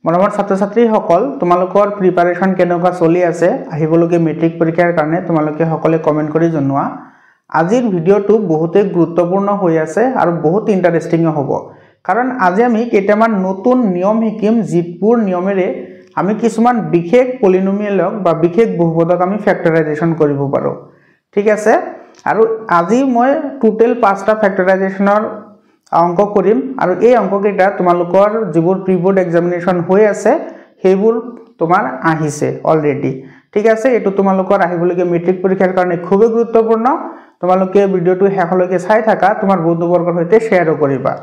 মৰমৰ ছাত্ৰ-ছাত্ৰীসকল তোমালোকৰ প্ৰিপাৰেচন কেনেকুৱা চলি আছে আহিবলগীয়া মেট্ৰিক পৰীক্ষাৰ কাৰণে তোমালোকে সকলে কমেন্ট কৰি জনোৱা আজিৰ ভিডিওটো বহুতে গুৰুত্বপূৰ্ণ হৈ আছে আৰু বহুত ইন্টাৰেষ্টিং হ'ব কাৰণ আজি আমি কেইটামান নতুন নিয়ম শিকিম যিবোৰ নিয়মেৰে আমি কিছুমান বিশেষ পলিনোমিয়েলক বা বিশেষ বহুপদক আমি ফ্যাক্টৰাইজেচন কৰিব পাৰো ঠিক আছে আৰু আজি মই টোটাল 5টা ফ্যাক্টৰাইজেচনৰ অঙ্ক কৰিম আৰু এই অঙ্ককেইটা তোমালোকৰ যিবোৰ প্ৰিবোৰ্ড এক্সামিনেচন হৈ আছে সেইবোৰ তোমাৰ আহিছে অলৰেডি ঠিক আছে এটো তোমালোকৰ আহিবলগীয়া মেট্ৰিক পৰীক্ষাৰ কাৰণে খুব গুৰুত্বপূৰ্ণ তোমালোকে ভিডিওটো শেষলৈকে চাই থাকা তোমাৰ বন্ধুবৰ্গৰ সৈতে শেয়াৰো কৰিবা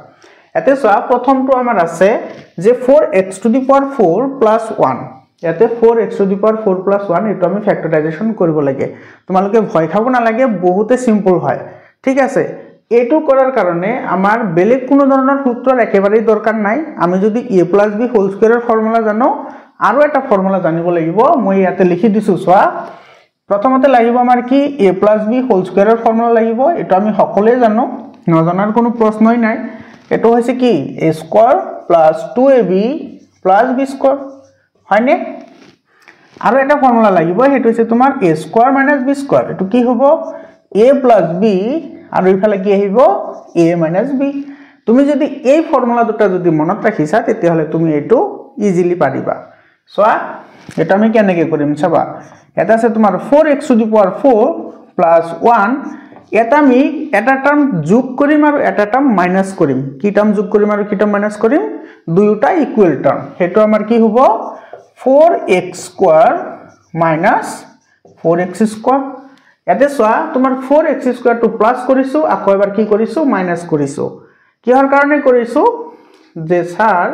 এতে সোৱা প্ৰথমটো আমাৰ আছে যে 4x to the power 4 plus 1 ইয়াতে 4x to the power 4 plus 1 এটো আমি ফ্যাক্টৰাইজেচন কৰিব লাগে তোমালোকে ভয় খাব না লাগে বহুতে সিম্পল হয় ঠিক আছে এটো কৰাৰ কাৰণে আমাৰ বেলেগ কোনো ধৰণৰ সূত্ৰৰ একেবাৰেই দৰকাৰ নাই আমি যদি a + b হোল স্কয়াৰৰ ফৰ্মুলা জানো আৰু এটা ফৰ্মুলা জানিব লাগিব মই ইয়াতে লিখি দিছো সোৱা প্ৰথমতে লাগিব আমাৰ কি a + b হোল স্কয়াৰৰ ফৰ্মুলা লাগিব এটো আমি সকলোৱে জানো নজনাৰ কোনো প্ৰশ্নই নাই এটো হৈছে কি a square + 2ab + b square হয়নে আৰু এটা ফৰ্মুলা লাগিব হেতু হৈছে তোমাৰ a স্কয়াৰ - b স্কয়াৰ এটো কি হ'ব a + b আৰু ইফালে কি আহিব a - b তুমি যদি এই ফৰ্মুলা দুটা যদি মনত ৰাখিছা তেতিয়া হলে তুমি এটো ইজিলি পাৰিবা সোৱা এটা আমি কেনেকৈ কৰিম চাবা এটা আছে তোমাৰ 4x to the power 4 plus 1 এটা আমি এটা টার্ম যোগ কৰিম আৰু এটা টাৰ্ম মাইনাস কৰিম কি টাৰ্ম যোগ কৰিম আৰু কি টাৰ্ম মাইনাস কৰিম দুয়োটা ইকুৱেল টাৰ্ম হেতু আমাৰ কি হ'ব 4x স্কয়াৰ - 4x স্কয়াৰ এতে সোৱা তোমাৰ 4x স্কয়াৰ টু প্লাস কৰিছো আকৌ এবাৰ কি কৰিছো মাইনাস কৰিছো কিহৰ কাৰণে কৰিছো যে স্যাৰ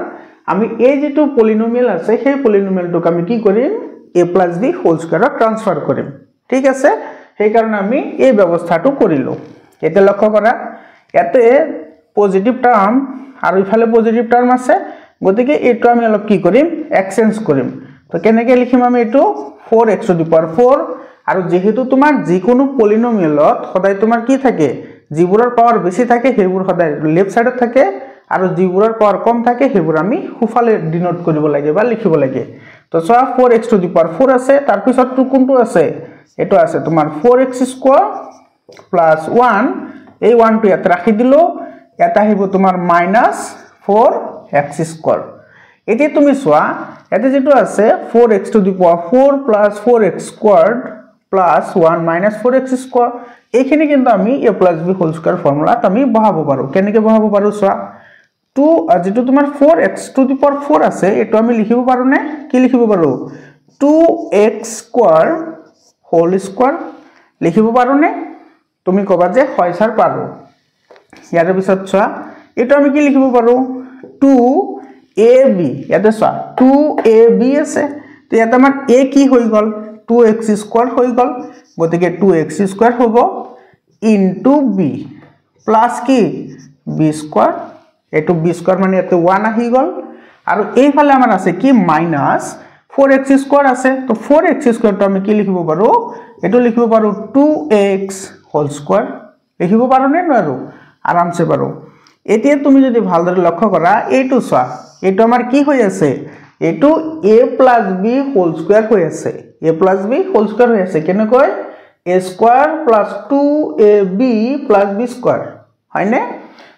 আমি এই যেটো পলিনোমিয়াল আছে সেই পলিনোমিয়ালটোক আমি কি কৰিম a + b হোল স্কয়াৰত ট্ৰান্সফাৰ কৰিম ঠিক আছে সেই কাৰণে আমি এই ব্যৱস্থাটো কৰিলো এতে লক্ষ্য কৰা এতে পজিটিভ টাৰ্ম আৰু ইফালে পজিটিভ টাৰ্ম আছে গতিকে এটো আমি অলপ কি কৰিম এক্সচেঞ্জ কৰিম তো কেনেকৈ লিখিম আমি এটো 4x to the power 4 আৰু যেহেতু তোমাৰ যিকোনো পলিনোমিয়ালত সদায় তোমাৰ কি থাকে যিবোৰৰ পাৱাৰ বেছি থাকে সেইবোৰ সদায় লেফট সাইডত থাকে আৰু যিবোৰৰ পাৱাৰ কম থাকে সেইবোৰ আমি হুফালে ডিনোট কৰিব লাগে বা লিখিব লাগে তো সোৱা 4x to the power 4 আছে তাৰ পিছত টু কোনটো আছে এটো আছে তোমাৰ 4x স্কয়াৰ প্লাস 1 এই 1 টো ইয়াত ৰাখি দিলো এটা আহিব তোমাৰ -4x স্কয়াৰ এতিয়া তুমি সোৱা এতে যেটো আছে 4x to the power 4 plus 4x squared plus 1 - 4x square এইখিনি কিন্তু আমি a + b হোল স্কয়ার ফর্মুলাত আমি বহাব পাৰো কেনেকৈ বহাব পাৰো সোৱা 2 যেটো তোমাৰ 4x to the power 4 আছে এটো আমি লিখিব পাৰো নে কি লিখিব পাৰো 2x square হোল স্কয়াৰ লিখিব পাৰো নে তুমি কবা যে হয় স্যাৰ পাৰো ইয়াৰ পিছত সোৱা এটো আমি কি লিখিব পাৰো 2ab ইয়াতে সোৱা 2ab আছে তো ইয়াতে আমাৰ a কি হৈ গল 2x স্কয়ার হৈ গল গতিকে 2x স্কয়ার হ'ব ইনটু b প্লাস কি b স্কয়ার এটো b স্কয়ার মানে এতে 1 আহি গল আৰু এইফালে আমাৰ আছে কি মাইনাস 4x স্কয়াৰ আছে তো 4x স্কয়াৰ তো আমি কি লিখিব পাৰো এটো লিখিব পাৰো 2x হোল স্কয়াৰ লিখিব পাৰো নে নোৱাৰো আৰামছে পাৰো এতিয়া তুমি যদি ভালদৰে লক্ষ্য কৰা এইটো সোৱা এটো আমাৰ কি হৈ আছে এটো a + b হোল স্কয়ার হৈ আছে a + b হোল স্কয়ার হৈ আছে কেনেকৈ a square + 2ab + b square হয়নে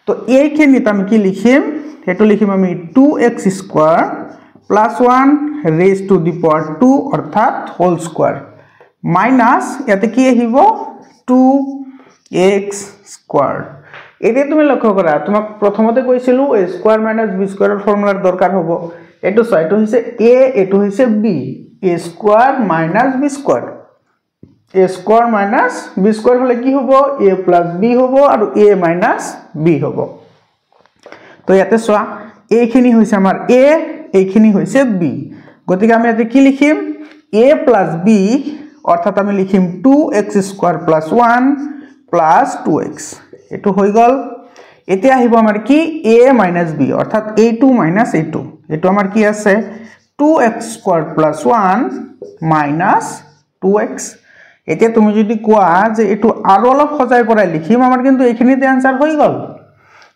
তো এইখিনিত আমি কি লিখিম এটো লিখিম আমি 2x square + 1 raised to the power 2 অৰ্থাৎ হোল স্কয়াৰ মাইনাস ইয়াতে কি আহিব 2x স্কয়াৰ এতিয়া তুমি লক্ষ্য কৰা তোমাক প্ৰথমতে কৈছিলো a স্কয়াৰ - b স্কয়াৰৰ ফৰ্মুলাৰ দৰকাৰ হ'ব এটো সোৱা এটো হৈছে a এটো হৈছে b a square - b square a square - b square হলে কি হ'ব a + b হ'ব আৰু a - b হ'ব তো ইয়াতে সোৱা এইখিনি হৈছে আমাৰ a এইখিনি হৈছে b গতিকে আমি ইয়াতে কি লিখিম a + b অৰ্থাৎ আমি লিখিম 2x স্কয়াৰ + 1 + 2x এটো হৈ গল এতিয়া আহিব আমাৰ কি a - b অৰ্থাৎ a2 - a2 এটো আমাৰ কি আছে 2x স্কয়াৰ + 1 - 2x এতিয়া তুমি যদি কোৱা যে এটো আৰু অলপ সজাই পৰাই লিখিম আমাৰ কিন্তু এইখিনিতে আনসাৰ হৈ গল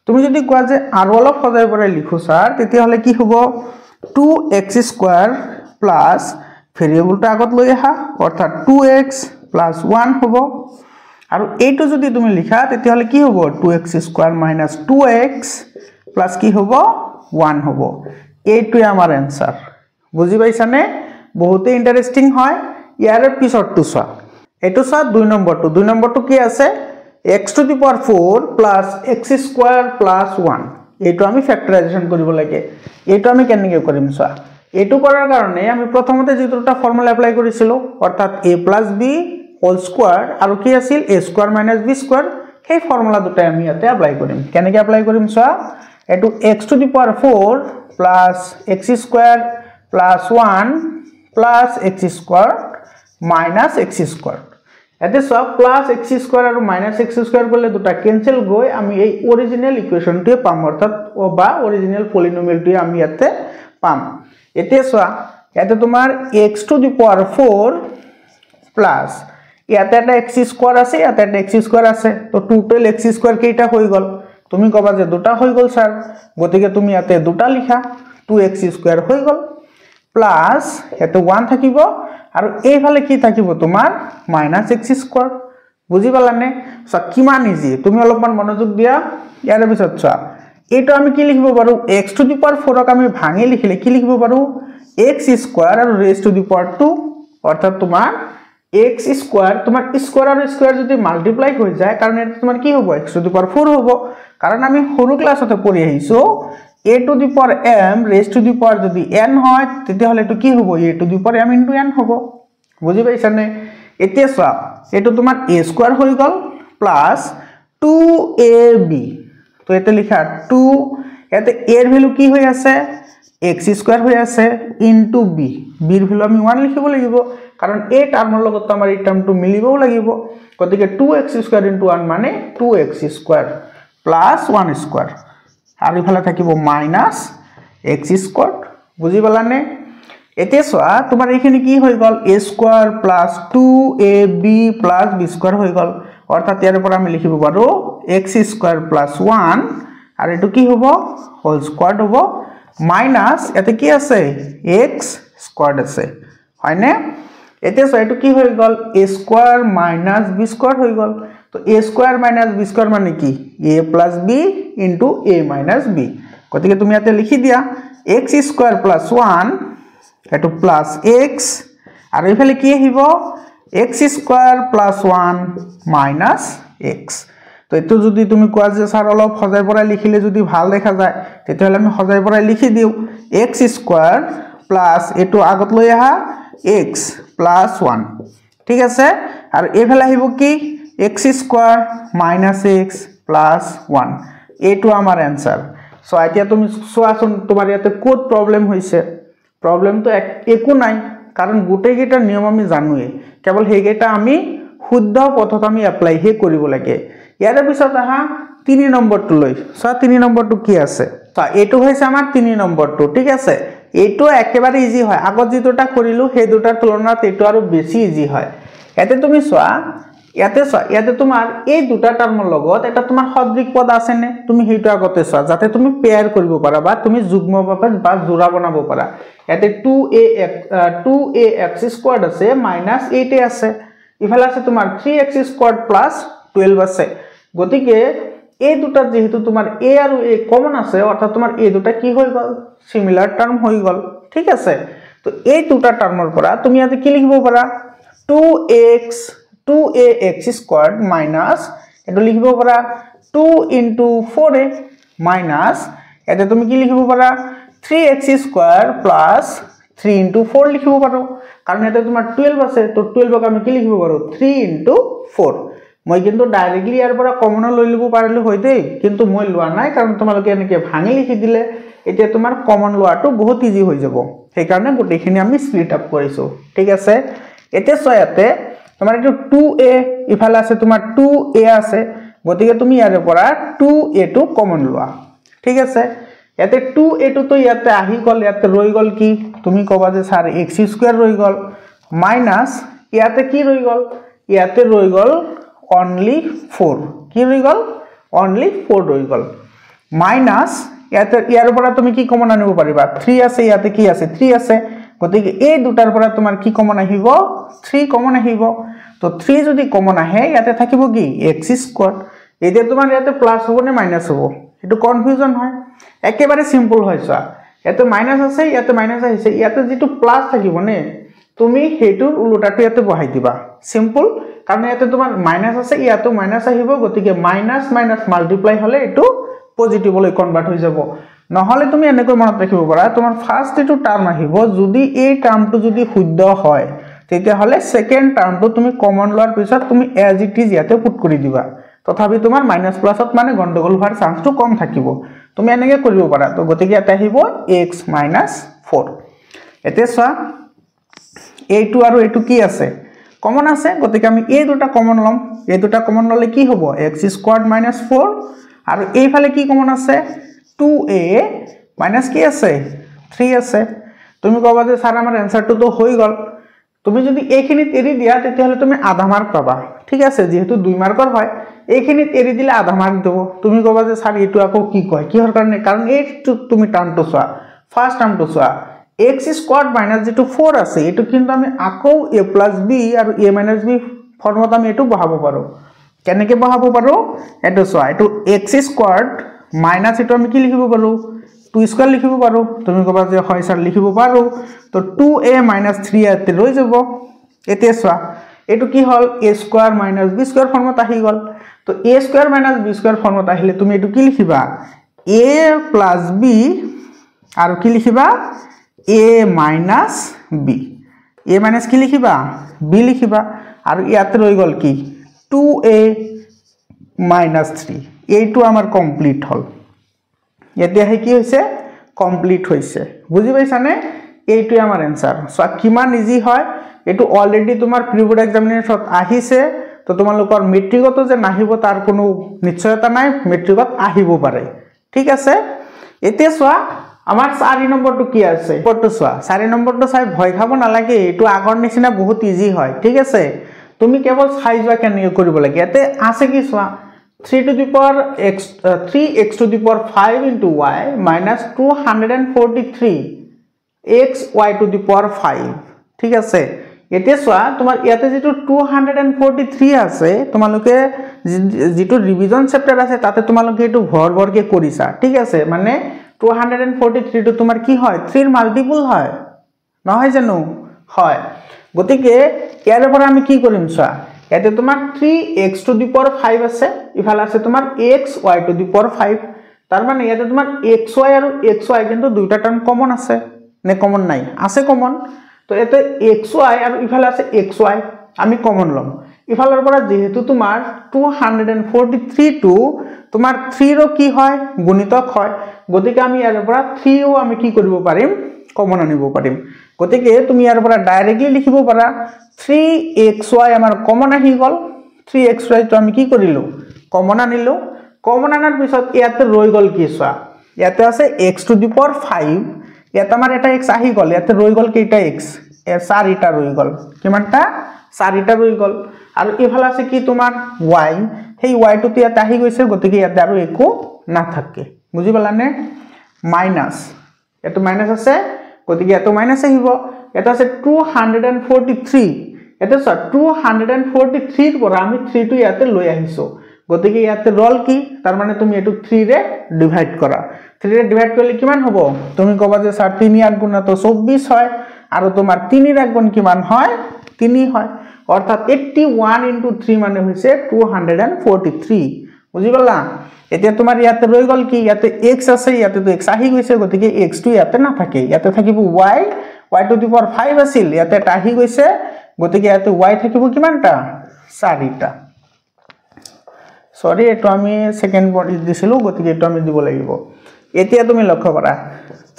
তুমি যদি কোৱা যে আৰু অলপ সজাই পৰাই লিখো স্যার তেতিয়া হলে কি হ'ব 2x স্কয়ার প্লাস ভেরিয়েবলটা আগত লৈ আহা অর্থাৎ 2x প্লাস 1 হ'ব আৰু এইটো যদি তুমি লিখা তেতিয়া হলে কি হ'ব 2x square minus 2x plus কি হ'ব 1 হ'ব এইটোই আমাৰ आंसर বুজি পাইছানে বহুতে ইন্টাৰেস্টিং হয় ইয়াৰ পিছৰটো চোৱা এটো চোৱা 2 নম্বৰটো কি আছে x to the power 4 plus x square plus 1 এইটো আমি ফ্যাক্টরাইজেশন কৰিব লাগে এইটো আমি কেনেকৈ কৰিম চোৱা এইটো কৰাৰ কাৰণে আমি প্ৰথমতে যেটোটা ফৰ্মুলা এপ্লাই কৰিছিলো অৰ্থাৎ a + b হোল স্কয়াৰ আৰু কি আছিল a স্কয়াৰ - b স্কয়াৰ সেই ফৰ্মুলা দুটা আমি ইয়াতে এপ্লাই কৰিম কেনেকৈ এপ্লাই কৰিম চোৱা এটো x to the power 4 plus x square plus 1 plus x square minus x square এতে সব প্লাস x স্কয়ার আৰু মাইনাস x স্কয়ার করলে দুটা ক্যান্সেল গৈ আমি এই অরিজিনাল ইকুয়েশনটি পাম অর্থাৎ ও বা অরিজিনাল পলিনোমিয়ালটি আমি ইয়াতে পাম এতে সোয়া এতে তোমার x to the power 4 plus ইয়াতে একটা x স্কয়ার আছে ইয়াতে একটা x স্কয়ার আছে তো টোটাল x স্কয়ার কেইটা হৈ গল তুমি কবা যে দুটা হৈ গল স্যার গতিকে তুমি ইয়াতে দুটা লিখা 2x স্কয়ার হৈ গল প্লাস এতে 1 থাকিব আৰু এইফালে কি থাকিব তোমাৰ -x স্কয়াৰ বুজি পালানে সো কিমান ইজি তুমি অলপমান মনোযোগ দিয়া ইয়াৰ পিছত চোৱা এইটো আমি কি লিখিব পাৰো x টু দি পাওয়াৰ 4 ক আমি ভাঙি লিখিলে কি লিখিব পাৰো x স্কয়াৰ আৰু ৰেজ টু দি পাওয়াৰ 2 অৰ্থাৎ তোমাৰ x স্কয়াৰ তোমাৰ স্কয়াৰ আৰু স্কয়াৰ যদি মাল্টিপ্লাই হৈ যায় কাৰণ এটা তোমাৰ কি হ'ব x টু দি পাওয়াৰ 4 হ'ব কাৰণ আমি সৰু ক্লাছতে পঢ়ি আহিছো a to the power m raised to the power যদি n হয় তেতিয়া হলে এটো কি হ'ব a to the power m into n হ'ব বুজি পাইছানে এতিয়া চোৱা এটো তোমাৰ a স্কয়ার হৈ গল প্লাস 2ab তো এতে লিখা 2 এতে a এর ভ্যালু কি হৈ আছে x স্কয়ার হৈ আছে into b b এর ভ্যালু আমি 1 লিখিব লাগিব কাৰণ a টাৰ্মৰ লগত আমাৰ এই টার্মটো মিলিবও লাগিব গতিকে 2x স্কয়ার into 1 মানে 2x স্কয়ার প্লাস 1 স্কয়ার আর ইফালে থাকিব মাইনাস x স্কয়ার বুজি পালানে এতে সোয়া তোমার এখানে কি হৈ গল a square plus 2ab plus b square হৈ গল অর্থাৎ ইয়াৰ পৰা আমি লিখিব পাৰো x স্কয়ার প্লাস 1 আর এটো কি হ'ব হোল স্কয়ার হ'ব মাইনাস এতে কি আছে x স্কয়ার আছে হয়নে এতে সোয়া এটো কি হৈ গল a square minus b square হৈ গল তো a square minus b square মানে কি a plus b into a minus b গতিকে তুমি ইয়াতে লিখি দিয়া x স্কয়ার plus 1 এটো প্লাস x আর এইফালে কি আহিব x square plus 1 minus x তো এটো যদি তুমি কোৱা যে স্যাৰ অলপ সজাই পৰাই লিখিলে যদি ভাল দেখা যায় তেতিয়াহলে আমি সজাই পৰাই লিখি দিও x স্কয়ার প্লাস এটো আগত লৈ আহা x plus 1 ঠিক আছে আর এইফালে আহিব কি x square minus x plus 1 এইটো আমাৰ आंसर সো এতিয়া তুমি সোয়াছন তোমাৰ ইয়াতে কোড প্ৰবলেম হৈছে প্ৰবলেম তো একো নাই কাৰণ গোটেই কেইটা নিয়ম আমি জানোৱে কেৱল হেগেটা আমি শুদ্ধ পথত আমি এপ্লাই হে কৰিব লাগে ইয়াৰ পিছত আহা 3 নম্বৰটো লৈ সো 3 নম্বৰটো কি আছে সো এইটো হৈছে আমাৰ 3 নম্বৰটো ঠিক আছে এইটো একেবাৰে ইজি হয় আগত যেটোটা কৰিলো সেই দুটাৰ তুলনাত এইটো আৰু বেছি ইজি হয় এতে তুমি সোয়া ইয়াতে তোমাৰ এই দুটা টাৰ্মৰ লগত এটা তোমাৰ সদৃশ পদ আছে নে তুমি হেইটো আগতে চোৱা যাতে তুমি পেয়াৰ কৰিব পাৰা বা তুমি যুগ্ম বা জোড়া বনাব পাৰা ইয়াতে 2ax স্কয়াৰ্ড আছে মাইনাস 8a আছে ইফালে আছে তোমাৰ 3x স্কয়াৰ্ড প্লাস 12 আছে গতিকে এই দুটা যেহেতু তোমাৰ a আৰু a কমন আছে অৰ্থাৎ তোমাৰ এই দুটা কি হৈ গল সিমিলাৰ টাৰ্ম হৈ গল ঠিক আছে তো এই দুটা টাৰ্মৰ পৰা তুমি ইয়াতে কি লিখিব পাৰা 2ax squared minus এটো লিখিব পাৰা 2 into 4a minus এতে তুমি কি লিখিব পাৰা 3x squared plus 3 into 4 লিখিব পাৰো কাৰণ এতে তোমাৰ 12 আছে তো 12 ক আমি কি লিখিব পাৰো 3 into 4 মই কিন্তু ডাইৰেক্টলি ইয়াৰ পৰা কমন লৈ লিব পাৰিলো হয় দেই কিন্তু মই লোৱা নাই কাৰণ তোমালোকে এনেকে ভাঙি লিখি দিলে এতিয়া তোমাৰ কমন লোৱাটো বহুত ইজি হৈ যাব সেই কাৰণে গোটেইখিনি আমি স্প্লিট আপ কৰিছো ঠিক আছে এতে সয়াতে তোমাৰ এটো 2a ইফালে আছে তোমাৰ 2a আছে গতিকে তুমি ইয়াৰ পৰা 2a টো কমন লোৱা ঠিক আছে ইয়াতে 2a টো তো ইয়াতে আহি গল ইয়াতে ৰৈ গল কি তুমি কবা যে স্যাৰ x স্কয়াৰ ৰৈ গল মাইনাস ইয়াতে কি ৰৈ গল ইয়াতে ৰৈ গল only 4 কি ৰৈ গল only 4 ৰৈ গল মাইনাস ইয়াৰ পৰা তুমি কি কমন আনিব পাৰিবা 3 আছে ইয়াতে কি আছে 3 আছে গতিকে এই দুটাৰ পৰা তোমাৰ কি কমন আহিব 3 কমন আহিব তো 3 যদি কমন আহে ইয়াতে থাকিব কি x স্কয়ার এতিয়া তোমাৰ ইয়াতে প্লাস হ'ব নে মাইনাস হ'ব এটো কনফিউজন হয় একেবাৰে সিম্পল হয় চোৱা ইয়াতে মাইনাস আছে ইয়াতে মাইনাস আহিছে ইয়াতে যেটো প্লাস থাকিব নে তুমি হেতুৰ উলটাটো ইয়াতে বহাই দিবা সিম্পল কাৰণ ইয়াতে তোমাৰ মাইনাস আছে ইয়াতে মাইনাস আহিব গতিকে মাইনাস মাইনাস মাল্টিপ্লাই হলে এটো পজিটিভলৈ কনভার্ট হৈ যাব নহলে তুমি এনেকৈ মনত ৰাখিব পাৰা তোমাৰ ফাৰ্স্ট এটো টাৰ্ম আহিব যদি এই টাৰ্মটো যদি শুদ্ধ হয় তেতিয়া হলে সেকেন্ড টাৰ্মটো তুমি কমন লোৱাৰ পিছত তুমি এজ ইট ইজ ইয়াতে পুট কৰি দিবা তথাপি তোমাৰ মাইনাস প্লাসত মানে গন্ডগোল হোৱাৰ চান্সটো কম থাকিব তুমি এনেকৈ কৰিব পাৰা তো গতিকে এটা আহিব x - 4 এতে চোৱা a2 আৰু a2 কি আছে কমন আছে গতিকে আমি এই দুটা কমন লম এই দুটা কমন ললে কি হ'ব x স্কয়ার - 4 আৰু এইফালে কি কমন আছে 2a মাইনাস কি আছে 3 আছে তুমি কবা যে স্যার আমাৰ আনসাৰটো তো হৈ গল তুমি যদি এইখিনিত এৰি দিয়া তেতিয়াহলে তুমি আধা মাৰ্ক পাবা ঠিক আছে যেহেতু 2 মাৰ্কৰ হয় এইখিনিত এৰি দিলে আধা মাৰ্ক দেব তুমি কবা যে স্যাৰ এটো আকৌ কি কয় কিহৰ কাৰণে কাৰণ এইটো তুমি টাৰ্মটো চোৱা ফাৰ্স্ট টাৰ্মটো চোৱা x স্কয়ার মাইনাস যেটো 4 আছে এটো কিন্তু আমি আকৌ a + b আৰু a - b ফৰ্মত আমি এটো বহাব পাৰো কেনেকৈ বহাব পাৰো এটো চোৱা এটো x স্কয়াৰ মাইনাস এটো আমি কি লিখিব পাৰো 2 স্কয়াৰ লিখিব পাৰো তুমি কবা যে হয় স্যাৰ লিখিব পাৰো তো 2a - 3 ইয়াতে ৰৈ যাব এতে চোৱা এটো কি হল a স্কয়ার - b স্কয়ার ফর্মত আহি গল তো a স্কয়ার - b স্কয়ার ফর্মত আহিলে তুমি এটো কি লিখিবা a + b আৰু কি লিখিবা a - b a - কি লিখিবা b লিখিবা আৰু ইয়াতে ৰৈ গল কি 2a - 3 এইটো আমাৰ কমপ্লিট হল এতিয়া হে কি হৈছে কমপ্লিট হৈছে বুজি পাইছানে এইটো আমাৰ আনসাৰ সো কিমান ইজি হয় এটো অলৰেডি তোমাৰ প্ৰি বোৰ্ড এক্সামিনেশনত আহিছে তো তোমালোকৰ মেট্ৰিকত যে নাহিব তাৰ কোনো নিশ্চয়তা নাই মেট্ৰিকত আহিব পাৰে ঠিক আছে এতিয়া চোৱা আমাৰ 4 নম্বৰটো কি আছে পটো চোৱা 4 নম্বৰটো চাই ভয় খাব নালাগে এটো আগৰ নিচিনা বহুত ইজি হয় ঠিক আছে তুমি কেৱল চাই যোৱা কেনে কৰিব লাগে এতে আছে কি চোৱা 3 to the power x 3x to the power 5 into y minus 243 x y to the power 5 ঠিক আছে এতে চোৱা তোমাৰ ইয়াতে যেটো 243 আছে তোমালোকে যেটো ৰিভিজন চ্যাপ্টাৰ আছে তাতে তোমালোকে এটো ভৰকে কৰিছা ঠিক আছে মানে 243 টো তোমাৰ কি হয় 3 ৰ মাল্টিপল হয় নহয় জানো হয় গতিকে ইয়াৰ পৰা আমি কি কৰিম চোৱা এতে তোমাৰ 3x to the power 5 আছে ইফালে আছে তোমাৰ xy to the power 5 তাৰ মানে ইয়াতে তোমাৰ xy আৰু xy কিন্তু দুইটা টার্ম কমন আছে নে কমন নাই আছে কমন তো এতে xy আৰু ইফালে আছে xy আমি কমন লম ইফালৰ পৰা যেহেতু তোমাৰ 243 টো তোমাৰ 3 ৰ কি হয় গুণিতক হয় গতিকে আমি ইয়াৰ পৰা 3 ও আমি কি কৰিব পাৰিম কমন আনিব পাৰিম গতিকে তুমি ইয়াৰ পৰা ডাইৰেক্টলি লিখিব পাৰা 3xy আমাৰ কমন আহি গল 3xy তো আমি কি কৰিলো কমন আনিলো কমন আনাৰ পিছত ইয়াতে ৰৈ গল কি চোৱা ইয়াতে আছে x to the power 5 ইয়াতে আমাৰ এটা x আহি গল ইয়াতে ৰৈ গল কেইটা x 4টা ৰৈ গল কিমানটা 4টা ৰৈ গল আৰু ইফালে আছে কি তোমাৰ y সেই y টো ইয়াতে আহি গৈছে গতিকে ইয়াতে আৰু একো না থাকে বুজি পালানে মাইনাস এটো মাইনাস আছে গতিকে এটো মাইনাস আহিব এটা আছে 243 এটা আছে 243 ৰ পৰা আমি 3 টো ইয়াতে লৈ আহিছো গতিকে ইয়াতে ৰল কি তাৰ মানে তুমি এটো 3 ৰে ডিভাইড কৰা 3 ৰে ডিভাইড কৰিলে কিমান হ'ব তুমি কবা যে স্যাৰ 3 8 গুণ তো 24 হয় আৰু তোমাৰ 3 ৰ গুণ কিমান হয় 3 হয় অৰ্থাৎ 81 * 3 মানে হৈছে 243 বুজি পালা এতিয়া তোমাৰ ইয়াতে ৰৈ গল কি ইয়াতে x আছে ইয়াতে তো x আহি গৈছে গতিকে x টো ইয়াতে না থাকে ইয়াতে থাকিব y y to the power 5 আছিল ইয়াতে আহি গৈছে গতিকে ইয়াতে y থাকিব কিমানটা 4টা সরি এটো আমি সেকেন্ড বডি দিছিলো গতিকে এটো আমি দিব লাগিব এতিয়া তুমি লক্ষ্য কৰা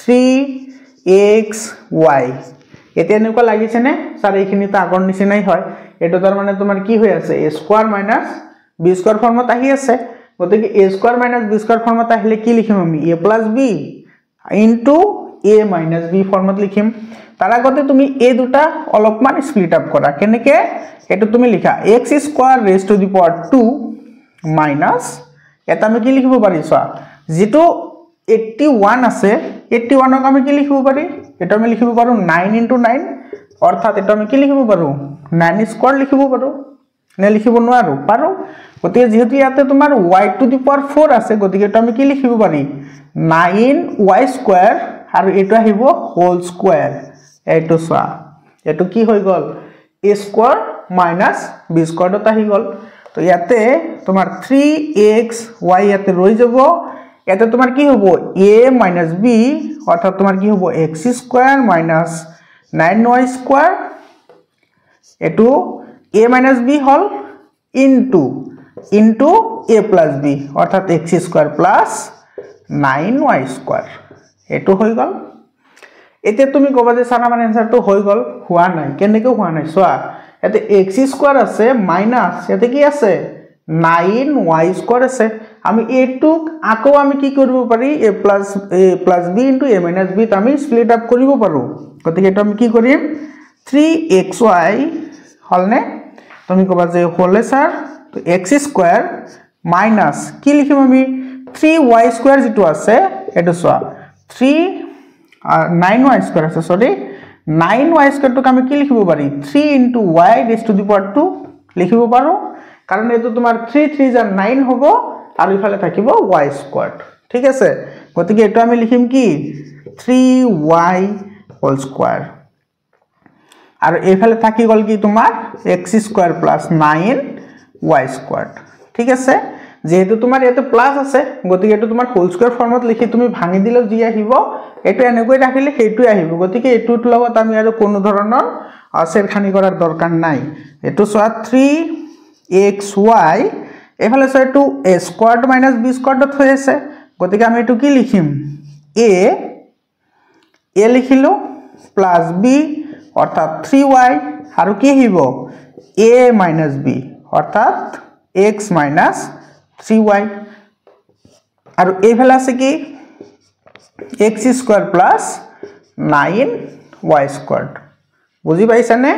3xy এতিয়া এনেকুৱা লাগিছে নে স্যাৰ এইখিনি তো আগৰ নিচিনাই হয় এটো তাৰ মানে তোমাৰ কি হৈ আছে a স্কয়ার - b স্কয়ার ফর্মত আহি আছে গতিকে a স্কয়ার - b স্কয়ার ফর্মত আহিলে কি লিখিম আমি a + b * a - b ফর্মত লিখিম তাৰ আগতে তুমি এই দুটা অলপমান স্প্লিট আপ কৰা কেনেকে এটো তুমি লিখা x square raised to the power 2 minus এটা আমি কি লিখিব পাৰিছো যেটো 81 আছে 81 ক আমি কি লিখিব পাৰি এটা আমি লিখিব পাৰো 9 * 9 অৰ্থাৎ এটা আমি কি লিখিব পাৰো 9 স্কয়াৰ লিখিব পাৰো নে লিখিব নোৱাৰো পাৰো গতিকে যেহেতু ইয়াতে তোমাৰ y⁴ আছে গতিকে এটা আমি কি লিখিব পাৰি 9y² আৰু এটা আহিব হোল স্কয়ার এইটো সোয়া এটো কি হৈ গল a² - b² ত আহি গল তো ইয়াতে তোমাৰ 3xy ইয়াতে ৰৈ যাব ইয়াতে তোমাৰ কি হ'ব a - b অৰ্থাৎ তোমাৰ কি হ'ব x² - 9y² এটো a - b hall into a + b অর্থাৎ x² + 9y² এটো হৈ গল এতে তুমি কবা যে স্যার আমার आंसरটো হৈ গল হোৱা নাই কেনেকৈ হোৱা নাই সোয়া এতে x² আছে মাইনাস এতে কি আছে 9y² আছে আমি এটুক আকো আমি কি কৰিব পাৰি a + b into a - b ত আমি স্প্লিট আপ কৰিব পাৰো গতিকে এটা আমি কি কৰিম 3xy হলনে তুমি কবা যে হলে স্যার তো x² মাইনাস কি লিখিম আমি 3y² যেটো আছে এটো সোয়া 9y² আছে সরি 9y² টক আমি কি লিখিব পারি 3 * y⁴ লিখিব পাৰো কাৰণ এটো তোমাৰ 3 3 * 9 হ'ব আৰু ইফালে থাকিব y² ঠিক আছে গতিকে এটো আমি লিখিম কি 3y² আৰু এইফালে থাকি গল কি তোমাৰ x² + 9y² ঠিক আছে যেহেতু তোমাৰ ইয়াতে প্লাস আছে গতিকে এটো তোমাৰ হোল স্কয়াৰ ফৰ্মত লিখি তুমি ভাঙি দিলে জি আহিব এটো এনেকৈ ৰাখিলে হেইটো আহিব গতিকে এটোৰ লগত আমি আৰু কোনো ধৰণৰ আছেৰখানি কৰাৰ দৰকাৰ নাই এটো সোয়া 3xy এফালে সোয়া এটো a² - b² ত হৈ আছে গতিকে আমি এটো কি লিখিম a লিখিলো প্লাস b অর্থাৎ 3y আৰু কি আহিব a - b অৰ্থাৎ x - 3y আৰু এইফালে আছে কি x² + 9y² বুজি পাইছানে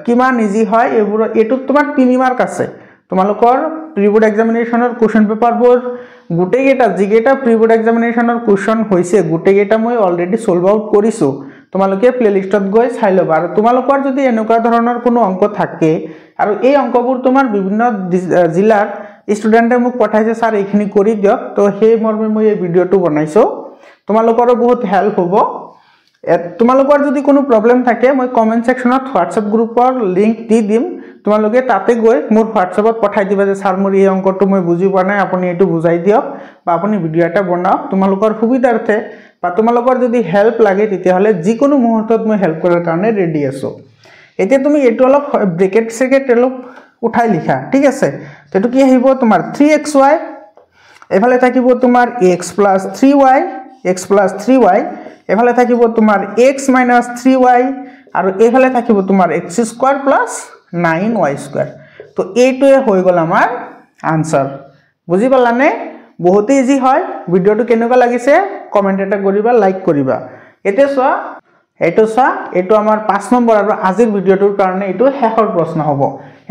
কিমান ইজি হয় এবোৰ এটো তোমাৰ 3 মাৰ্ক আছে তোমালোকৰ প্ৰি-বোৰ্ড এক্সামিনেশনৰ কোশ্চেন পেপাৰবোৰ গুটেইটা জিগেটা প্ৰি-বোৰ্ড এক্সামিনেশনৰ কোশ্চেন হৈছে গুটেইটা মই অলৰেডি সলভ আউট কৰিছো তোমালোকে প্লেলিষ্টত গৈ চাই লবা আৰু তোমালোকৰ যদি এনেকুৱা ধৰণৰ কোনো অংক থাকে আৰু এই অংকবোৰ তোমাৰ বিভিন্ন জিলাৰ ষ্টুডেন্টে মোক পঠাইছে স্যাৰ এইখিনি কৰি দিয়ক তো সেই মৰ্মে মই এই ভিডিওটো বনাইছো তোমালোকৰো বহুত হেল্প হ'ব তোমালোকৰ যদি কোনো প্ৰবলেম থাকে মই কমেন্ট সেকশনত WhatsApp গ্ৰুপৰ লিংক দি দিম তোমালোকে তাতে গৈ মোৰ WhatsAppত পঠাই দিবা যে স্যাৰ মোৰ এই অংকটো মই বুজি পোৱা নাই আপুনি এটো বুজাই দিয়ক বা আপুনি ভিডিও এটা বনাওক তোমালোকৰ সুবিধাৰ্থে বা তোমালোকৰ যদি হেল্প লাগে তেতিয়া হলে যিকোনো মুহূৰ্তত মই হেল্প কৰাৰ কাৰণে ৰেডি আছো এতিয়া তুমি এটো অলপ ব্ৰেকেট সেকেট অলপ উঠাই লিখা ঠিক আছে তো কি আহিব তোমাৰ 3xy এফালে থাকিব তোমাৰ x + 3y x + 3y এফালে থাকিব তোমাৰ x - 3y আৰু এফালে থাকিব তোমাৰ x² + 9y² তো এইটোৱে হৈ গল আমাৰ आंसर বুজি পালানে বহুত ইজি হয় ভিডিওটো কেনেকুৱা লাগিছে কমেন্ট এটা কৰিবা লাইক কৰিবা এতে সোয়া এটো আমাৰ 5 নম্বৰ আৰু আজিৰ ভিডিওটোৰ কাৰণে এটো শেষৰ প্ৰশ্ন হ'ব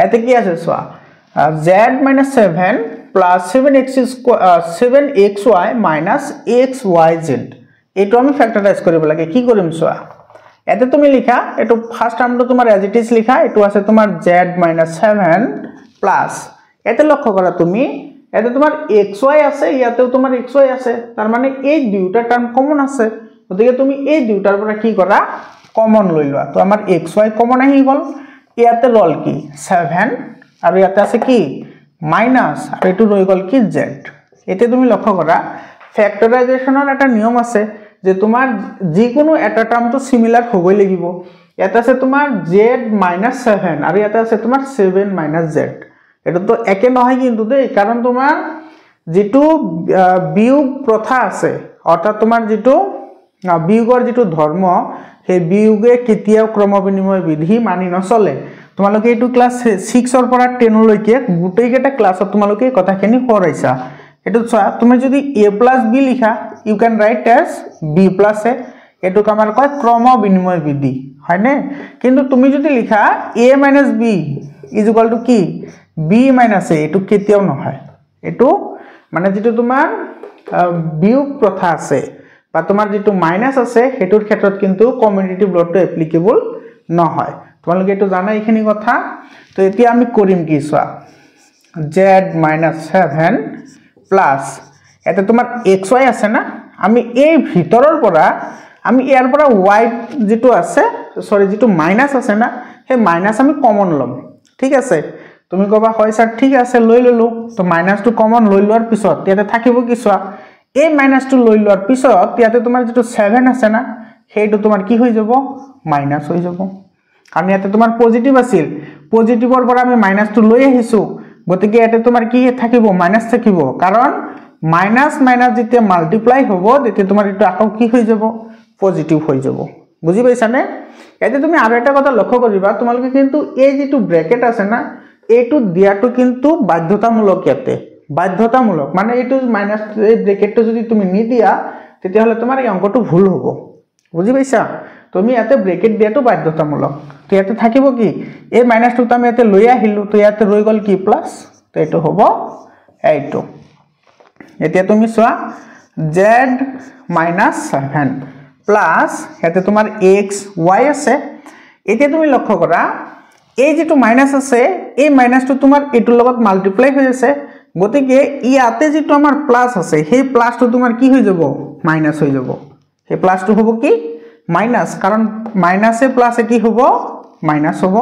এতে কি আছে সোয়া z - 7 + 7xy - xyz এটো আমি ফ্যাক্টরাইজ কৰিব লাগে কি কৰিম সোয়া এতে তুমি লিখা এটো ফাৰ্স্ট টাৰ্মটো তোমাৰ এজ ইট ইজ লিখা এটো আছে তোমাৰ z - 7 প্লাস এতে লক্ষ্য কৰা তুমি এতে তোমাৰ xy আছে ইয়াতেও তোমাৰ xy আছে তাৰ মানে এই দুইটা টাৰ্ম কমন আছে গতিকে তুমি এই দুইটাৰ পৰা কি কৰা কমন লৈ লোৱা তো আমাৰ xy কমন আহি গল ইয়াতে ৰল কি 7 আৰু ইয়াতে আছে কি মাইনাস আৰু এটো ৰৈ গল কি z এতে তুমি লক্ষ্য কৰা ফ্যাক্টৰাইজেশনৰ এটা নিয়ম আছে যে তোমাৰ যিকোনো এটা টাৰ্মটো সিমিলাৰ হবই লাগিব এটা আছে তোমাৰ z - 7 আৰু এটা আছে তোমাৰ 7 - z এটা তো একে নহয় কিন্তু দেই কাৰণ তোমাৰ যেটো বিয়োগ প্ৰথা আছে অৰ্থাৎ তোমাৰ যেটো বিয়োগৰ যেটো ধৰ্ম সেই বিয়োগে কেতিয়াও ক্ৰমবিনিময় বিধি মানি নচলে তোমালোকে এটো ক্লাস 6 ৰ পৰা 10 লৈকে গুটেইকেটা ক্লাছত তোমালোকে কথাখিনি পঢ়াইছা এটো তুমি যদি a + b লিখা you can write as b + a এটো আমাৰ কয় ক্ৰমবিনিময় বিধি হয়নে কিন্তু তুমি যদি লিখা a - b = কি b - a এটো কেতিয়াও নহয় এটো মানে যেটো তোমাৰ বিয়োগ প্ৰথা আছে বা তোমাৰ যেটো মাইনাস আছে হেতুৰ ক্ষেত্ৰত কিন্তু কমিউটেটিভ লটো এপ্লিকেবল নহয় তোমালোকে এটো জানা এইখিনি কথা তো এতিয়া আমি কৰিম কি সোয়া z - 7 প্লাস এটা তোমাৰ xy আছে না আমি এই ভিতৰৰ পৰা আমি ইয়াৰ পৰা y যেটো আছে সৰি যেটো মাইনাস আছে না হে মাইনাস আমি কমন লম ঠিক আছে তুমি কবা হয় স্যার ঠিক আছে লৈ ললো তো মাইনাস টু কমন লৈ লোৱাৰ পিছত ইয়াতে থাকিব কি সোয়া এই মাইনাস টু লৈ লোৱাৰ পিছত ইয়াতে তোমাৰ যেটো 7 আছে না হেটো তোমাৰ কি হৈ যাব মাইনাস হৈ যাব কাৰণ ইয়াতে তোমাৰ পজিটিভ আছিল পজিটিভৰ পৰা আমি মাইনাস টু লৈ আহিছো গতিকে ইয়াতে তোমাৰ কি থাকিব মাইনাস থাকিব কাৰণ মাইনাস মাইনাস যেতিয়া মাল্টিপ্লাই হ'ব তেতিয়া তোমাৰ এটো আকৌ কি হৈ যাব পজিটিভ হৈ যাব বুজি পাইছানে ইয়াতে তুমি আৰু এটা কথা লক্ষ্য কৰিবা তোমালোকে কিন্তু এই যেটো ব্র্যাকেট আছে না এটো দিয়াটো কিন্তু বাধ্যতামূলক ইয়াতে বাধ্যতামূলক মানে এটো মাইনাস এই ব্র্যাকেটটো যদি তুমি নি দিয়া তেতিয়া হলে তোমাৰ এই অঙ্কটো ভুল হ'ব বুজি পাইছা তুমি ইয়াতে ব্র্যাকেট দিয়াটো বাধ্যতামূলক তো ইয়াতে থাকিব কি এই মাইনাস টু আমি ইয়াতে লৈ আহিলো তো ইয়াতে ৰৈ গল কি প্লাস তো এটো হ'ব এইটো এতিয়া তুমি সোয়া z - 7 প্লাস ইয়াতে তোমাৰ x y আছে এতিয়া তুমি লক্ষ্য কৰা এই যেটো মাইনাস আছে এই মাইনাসটো তোমাৰ এটোৰ লগত মাল্টিপ্লাই হৈ আছে গতিকে ইয়াতে যেটো আমাৰ প্লাস আছে সেই প্লাসটো তোমাৰ কি হৈ যাব মাইনাস হৈ যাব সেই প্লাসটো হ'ব কি মাইনাস কাৰণ মাইনাসে প্লাসে কি হ'ব মাইনাস হ'ব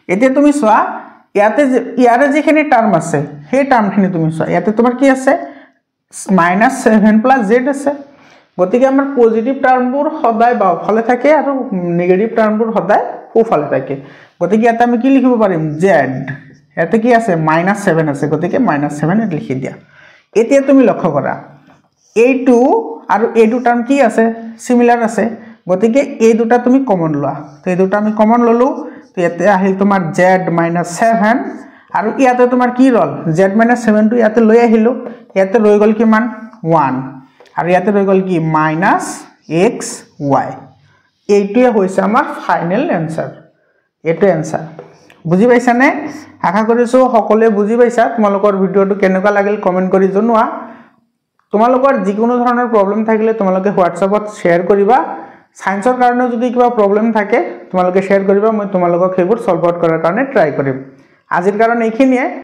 এতিয়া তুমি সোয়া ইয়াতে ইয়াৰে যেখিনি টাৰ্ম আছে সেই টাৰ্মখিনি তুমি সোয়া ইয়াতে তোমাৰ কি আছে -7 + z আছে গতিকে আমাৰ পজিটিভ টাৰ্মবোৰ সদায় বাওফালে থাকে আৰু নেগেটিভ টাৰ্মবোৰ সদায় সোফালে থাকে গতিকে এটা আমি কি লিখিব পাৰিম z ইয়াতে কি আছে -7 আছে গতিকে -7 লিখি দিয়া এতিয়া তুমি লক্ষ্য কৰা a2 আৰু a2 টাৰ্ম কি আছে সিমিলাৰ আছে গতিকে এই দুটা তুমি কমন লোৱা তো এই দুটা আমি কমন ললো তো ইয়াতে আহিল তোমাৰ z - 7 আৰু ইয়াতে তোমাৰ কি ৰল z - 7 টো ইয়াতে লৈ আহিলো ইয়াতে ৰৈ গল কি মান 1 আৰু ইয়াতে ৰৈ গল কি -xy এইটোৱে হৈছে আমাৰ ফাইনাল আনসাৰ এটো আনসাৰ বুজি পাইছা নে আশা কৰিছো সকলোৱে বুজি পাইছা তোমালোকৰ ভিডিওটো কেনেকুৱা লাগিল কমেন্ট কৰি জনোৱা তোমালোকৰ যিকোনো ধৰণৰ প্ৰবলেম থাকিলে তোমালোকে WhatsAppত শেয়াৰ কৰিবা সায়েন্সৰ কাৰণে যদি কিবা প্ৰবলেম থাকে তোমালোকে শেয়াৰ কৰিবা মই তোমালোকক হেবোৰ সলভ আউট কৰাৰ কাৰণে ট্ৰাই কৰিম আজিৰ কাৰণে এইখিনিয়ে